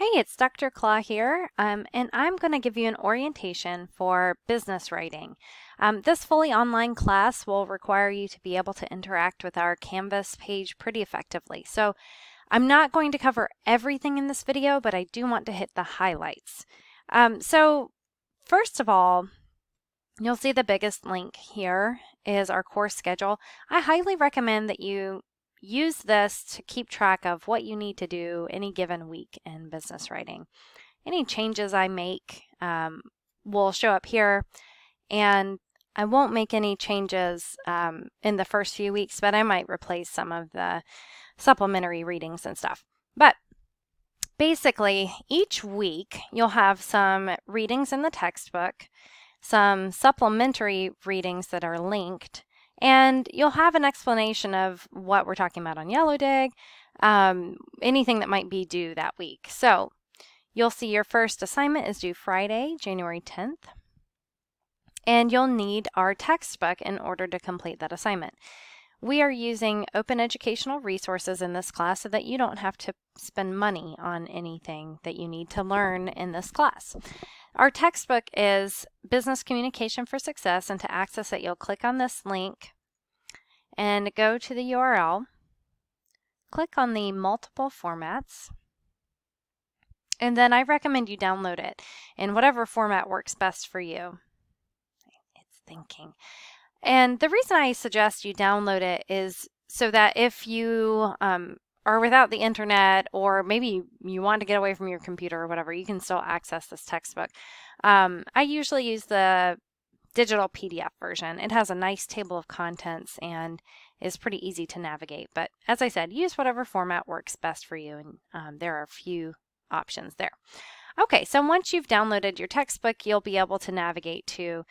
Hey, it's Dr. Claw here, and I'm going to give you an orientation for business writing. This fully online class will require you to be able to interact with our Canvas page pretty effectively. So I'm not going to cover everything in this video, but I do want to hit the highlights. So first of all, you'll see the biggest link here is our course schedule. I highly recommend that you use this to keep track of what you need to do any given week in business writing. Any changes I make will show up here, and I won't make any changes in the first few weeks, but I might replace some of the supplementary readings and stuff. But basically, each week you'll have some readings in the textbook, some supplementary readings that are linked, and you'll have an explanation of what we're talking about on Yellow Dig, anything that might be due that week. So you'll see your first assignment is due Friday, January 10th, and you'll need our textbook in order to complete that assignment. We are using open educational resources in this class so that you don't have to spend money on anything that you need to learn in this class. Our textbook is Business Communication for Success, and to access it, you'll click on this link and go to the URL, click on the multiple formats, and then I recommend you download it in whatever format works best for you. It's thinking. And the reason I suggest you download it is so that if you are without the internet, or maybe you want to get away from your computer or whatever, you can still access this textbook. I usually use the digital PDF version. It has a nice table of contents and is pretty easy to navigate. But as I said, use whatever format works best for you, and there are a few options there. Okay, so once you've downloaded your textbook, you'll be able to navigate to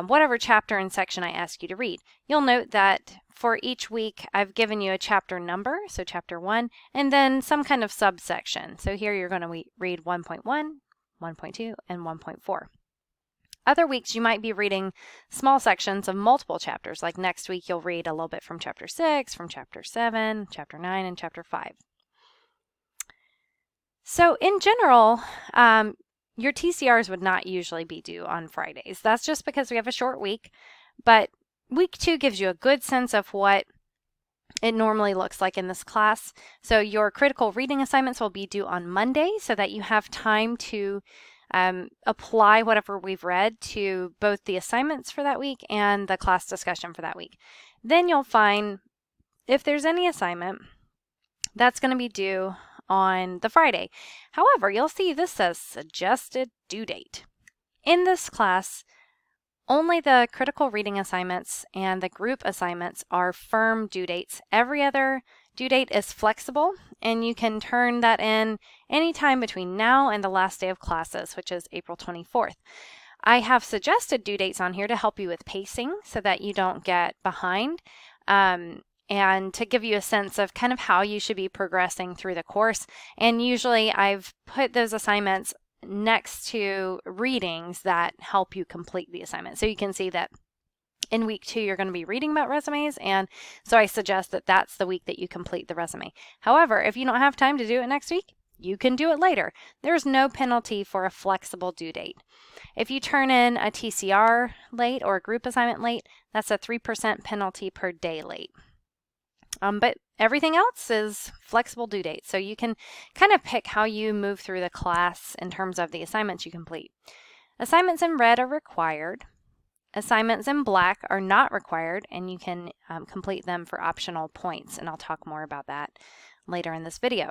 whatever chapter and section I ask you to read. You'll note that for each week, I've given you a chapter number, so chapter 1, and then some kind of subsection. So here you're going to read 1.1, 1.2, and 1.4. Other weeks, you might be reading small sections of multiple chapters, like next week you'll read a little bit from chapter 6, from chapter 7, chapter 9, and chapter 5. So in general, your TCRs would not usually be due on Fridays. That's just because we have a short week, but week 2 gives you a good sense of what it normally looks like in this class. So your critical reading assignments will be due on Monday so that you have time to apply whatever we've read to both the assignments for that week and the class discussion for that week. Then you'll find if there's any assignment that's going to be due on the Friday. However, you'll see this says suggested due date. In this class, only the critical reading assignments and the group assignments are firm due dates. Every other due date is flexible, and you can turn that in anytime between now and the last day of classes, which is April 24th. I have suggested due dates on here to help you with pacing so that you don't get behind, and to give you a sense of kind of how you should be progressing through the course. And usually I've put those assignments next to readings that help you complete the assignment. So you can see that in week 2, you're going to be reading about resumes, and so I suggest that that's the week that you complete the resume. However, if you don't have time to do it next week, you can do it later. There's no penalty for a flexible due date. If you turn in a TCR late or a group assignment late, that's a 3% penalty per day late. But everything else is flexible due dates, so you can kind of pick how you move through the class in terms of the assignments you complete. Assignments in red are required. Assignments in black are not required, and you can complete them for optional points, and I'll talk more about that later in this video.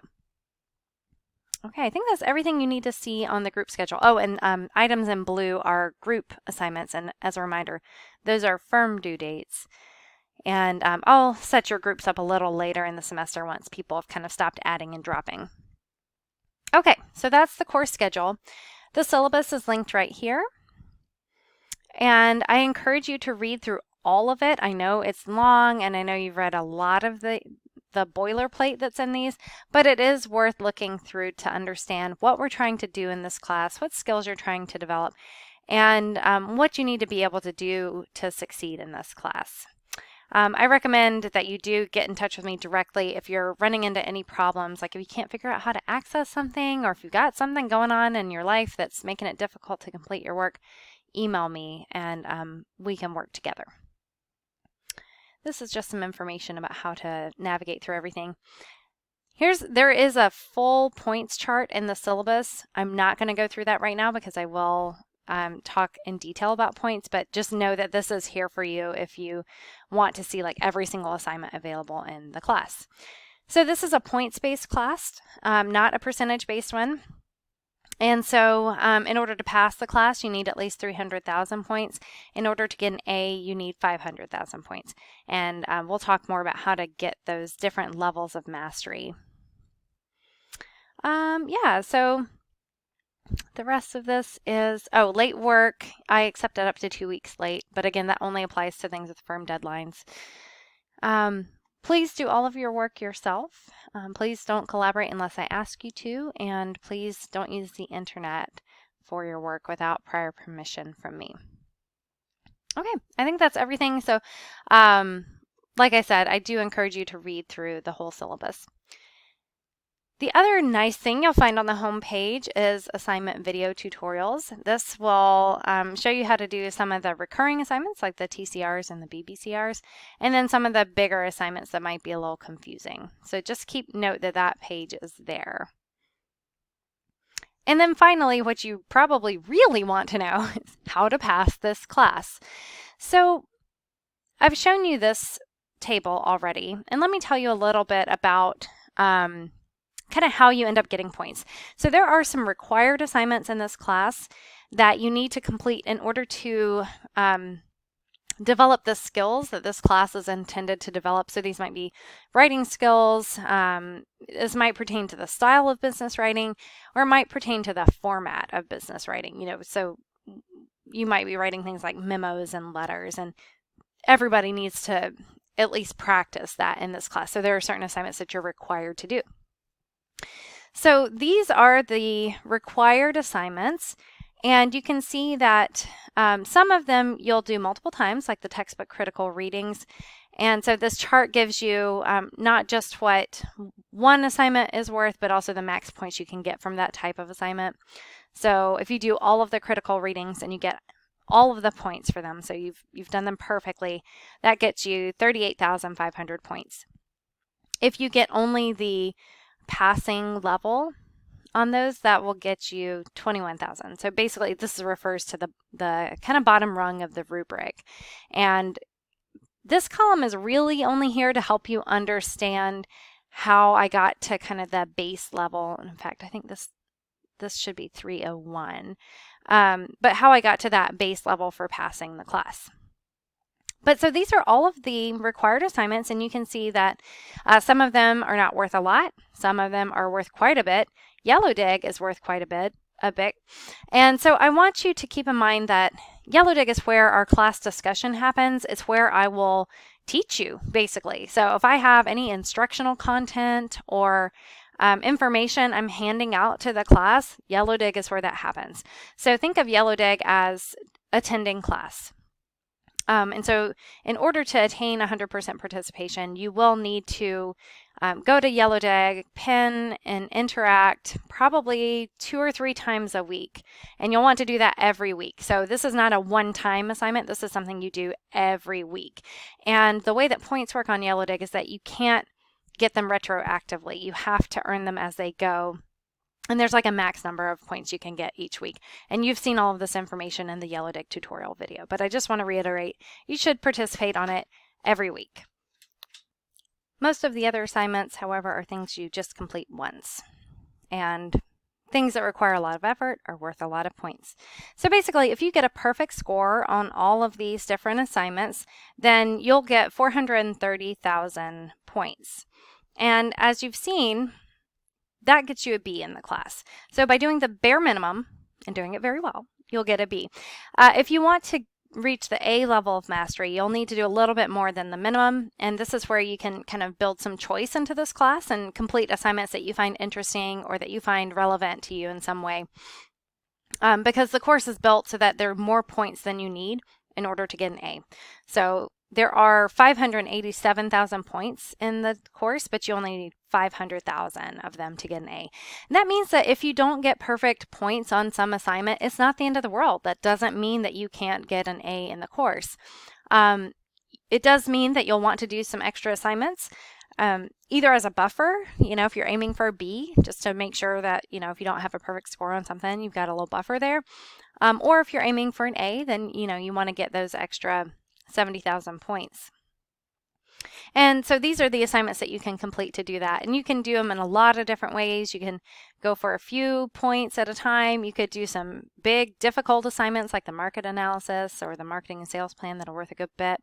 Okay, I think that's everything you need to see on the group schedule. Oh, and items in blue are group assignments, and as a reminder, those are firm due dates. And I'll set your groups up a little later in the semester once people have kind of stopped adding and dropping. Okay, so that's the course schedule. The syllabus is linked right here. And I encourage you to read through all of it. I know it's long, and I know you've read a lot of the boilerplate that's in these, but it is worth looking through to understand what we're trying to do in this class, what skills you're trying to develop, and what you need to be able to do to succeed in this class. I recommend that you do get in touch with me directly if you're running into any problems, like if you can't figure out how to access something, or if you've got something going on in your life that's making it difficult to complete your work, email me and we can work together. This is just some information about how to navigate through everything. There is a full points chart in the syllabus. I'm not going to go through that right now because I will talk in detail about points, but just know that this is here for you if you want to see like every single assignment available in the class. So this is a points-based class, not a percentage-based one. And so in order to pass the class, you need at least 300,000 points. In order to get an A, you need 500,000 points. And we'll talk more about how to get those different levels of mastery. Yeah, so the rest of this is, late work. I accepted up to 2 weeks late, but again, that only applies to things with firm deadlines. Please do all of your work yourself. Please don't collaborate unless I ask you to, and please don't use the internet for your work without prior permission from me. Okay, I think that's everything. So, like I said, I do encourage you to read through the whole syllabus. The other nice thing you'll find on the home page is assignment video tutorials. This will show you how to do some of the recurring assignments like the TCRs and the BBCRs, and then some of the bigger assignments that might be a little confusing. So just keep note that that page is there. And then finally, what you probably really want to know is how to pass this class. So I've shown you this table already, and let me tell you a little bit about kind of how you end up getting points. So there are some required assignments in this class that you need to complete in order to develop the skills that this class is intended to develop. So these might be writing skills, this might pertain to the style of business writing, or it might pertain to the format of business writing. So you might be writing things like memos and letters, and everybody needs to at least practice that in this class. So there are certain assignments that you're required to do. So these are the required assignments, and you can see that some of them you'll do multiple times, like the textbook critical readings. And so this chart gives you not just what one assignment is worth, but also the max points you can get from that type of assignment. So if you do all of the critical readings and you get all of the points for them, so you've done them perfectly, that gets you 38,500 points. If you get only the passing level on those, that will get you 21,000. So basically this refers to the kind of bottom rung of the rubric. And this column is really only here to help you understand how I got to kind of the base level. In fact, I think this should be 301. But how I got to that base level for passing the class. But so these are all of the required assignments, and you can see that some of them are not worth a lot. Some of them are worth quite a bit. Yellow Dig is worth quite a bit. And so I want you to keep in mind that Yellow Dig is where our class discussion happens. It's where I will teach you, basically. So if I have any instructional content or information I'm handing out to the class, Yellow Dig is where that happens. So think of Yellow Dig as attending class. And so in order to attain 100% participation, you will need to go to Yellow Dig, pin, and interact probably 2 or 3 times a week. And you'll want to do that every week. So this is not a one-time assignment. This is something you do every week. And the way that points work on Yellow Dig is that you can't get them retroactively. You have to earn them as they go. And there's like a max number of points you can get each week. And you've seen all of this information in the Yellow Dig tutorial video. But I just want to reiterate, you should participate on it every week. Most of the other assignments, however, are things you just complete once. And things that require a lot of effort are worth a lot of points. So basically, if you get a perfect score on all of these different assignments, then you'll get 430,000 points. And as you've seen, that gets you a B in the class. So by doing the bare minimum and doing it very well, you'll get a B. If you want to reach the A level of mastery, you'll need to do a little bit more than the minimum. And this is where you can kind of build some choice into this class and complete assignments that you find interesting or that you find relevant to you in some way. Because the course is built so that there are more points than you need in order to get an A. So there are 587,000 points in the course, but you only need 500,000 of them to get an A. And that means that if you don't get perfect points on some assignment, it's not the end of the world. That doesn't mean that you can't get an A in the course. It does mean that you'll want to do some extra assignments, either as a buffer, if you're aiming for a B, just to make sure that, if you don't have a perfect score on something, you've got a little buffer there. Or if you're aiming for an A, then, you want to get those extra 70,000 points. And so these are the assignments that you can complete to do that. And you can do them in a lot of different ways. You can go for a few points at a time. You could do some big, difficult assignments like the market analysis or the marketing and sales plan that are worth a good bit.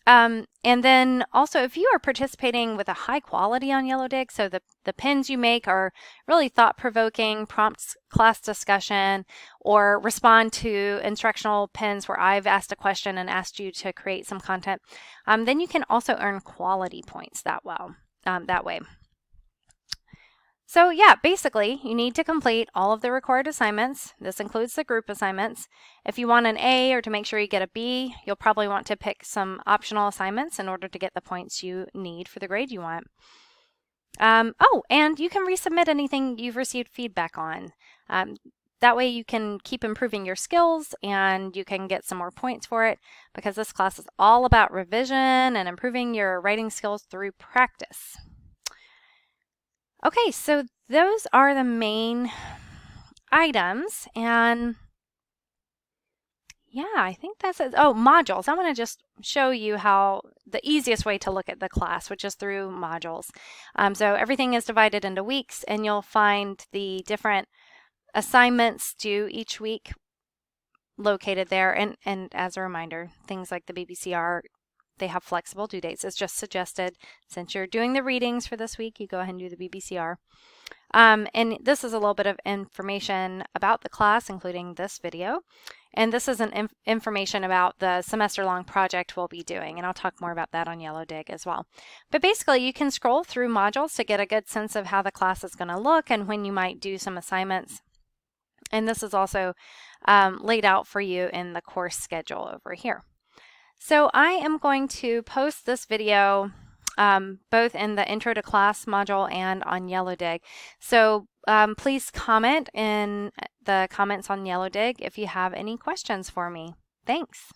And then also, if you are participating with a high quality on YellowDig, so the pins you make are really thought-provoking, prompts class discussion, or respond to instructional pins where I've asked a question and asked you to create some content, then you can also earn quality points that way. So yeah, basically, you need to complete all of the required assignments. This includes the group assignments. If you want an A or to make sure you get a B, you'll probably want to pick some optional assignments in order to get the points you need for the grade you want. Oh, and you can resubmit anything you've received feedback on. That way you can keep improving your skills and you can get some more points for it, because this class is all about revision and improving your writing skills through practice. Okay, so those are the main items, and yeah, I think that's it. Oh, modules. I want to just show you how the easiest way to look at the class, which is through modules. So everything is divided into weeks, and you'll find the different assignments due each week located there. And as a reminder, things like the BBCR, they have flexible due dates. It's just suggested, since you're doing the readings for this week, you go ahead and do the BBCR. And this is a little bit of information about the class, including this video. And this is an information about the semester-long project we'll be doing, and I'll talk more about that on YellowDig as well. But basically, you can scroll through modules to get a good sense of how the class is going to look and when you might do some assignments. And this is also laid out for you in the course schedule over here. So I am going to post this video both in the Intro to Class module and on YellowDig. So please comment in the comments on YellowDig if you have any questions for me. Thanks.